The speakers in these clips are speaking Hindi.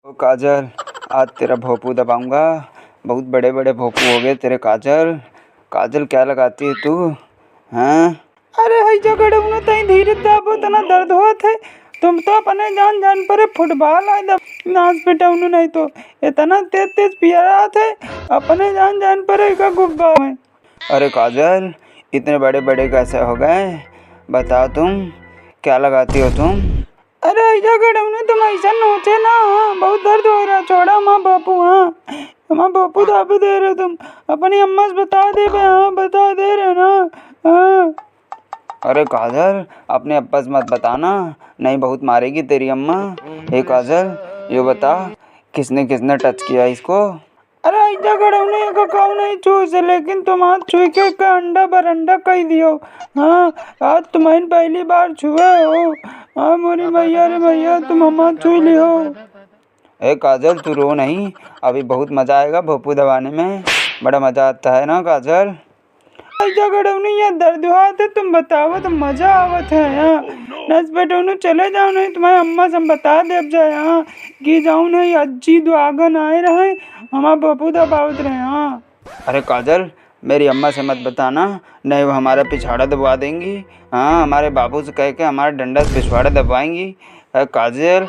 ओ काजल, आज तेरा भोंपू दबाऊंगा। बहुत बड़े बड़े भोंपू हो गए तेरे काजल। काजल क्या लगाती है तू? हैं? अरे हई जगड़ उन्हें तई धीरे दाबो तना दर्द होत है। तुम तो अपने जान जान पर फुटबॉल आए दब नाच पिटाउनु नहीं तो इतना तेज तेज पिया रहा थे अपने जान जान पर का गुब्बा में। अरे काजल, इतने बड़े बड़े कैसे हो गए? बताओ तुम क्या लगाती हो तुम? अरे ऐसा गड़ौने तुम ऐसा नोचे ना। हाँ बहुत दर्द हो रहा, छोड़ा माँ बापू। हाँ माँ बापू दाबे दे रहे तुम अपनी अम्मा से बता दे बे। हाँ बता दे रहे ना। हाँ अरे काजल, अपने अब्बा से मत बताना, नहीं बहुत मारेगी तेरी अम्मा। हे काजल, ये बता किसने किसने टच किया इसको? अरे ऐसा गड़ौने का काऊ नहीं छू से, लेकिन तुम हाथ छुई के का अंडा बरंडा कह दियो। हाँ आज तुम्हारी पहली बार छुए हो। हाँ मोरी मैया रे मैया, तुम हमारा छू लियो। ए काजल तू रो नहीं, अभी बहुत मजा आएगा भोंपू दबाने में। बड़ा मजा आता है ना काजल? ऐसा गड़ौनी या दर्द हुआ था तुम बताओ तो मजा आवत है। यहाँ नस बेटोनू चले जाओ, नहीं तुम्हारी अम्मा से हम बता दे अब जाए। हाँ कि जाऊँ नहीं अज्जी दुआगन आए रहे हमारा भोंपू दबावत रहे। हाँ अरे काजल, मेरी अम्मा से मत बताना, नहीं वो हमारा पिछवाड़ा दबवा देंगी। हाँ हमारे बाबू से कह के हमारा डंडा से पिछवाड़ा दबवाएंगी। काजल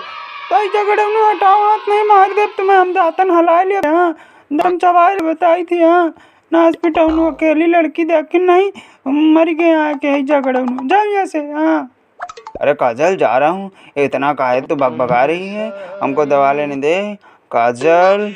तो ऐसा गड़ौनी हटाओ हाथ, नहीं मार दे तुम्हें, हम दातन हला लिया। हाँ दम चबाई बताई थी। हाँ नाच पिटाऊनु अकेली लड़की देख नहीं मर गए आके ही झगड़ाऊनु, जाओ यहाँ से। हाँ अरे काजल जा रहा हूँ, इतना काहे तो भग भगा रही है, हमको दवा लेने दे काजल।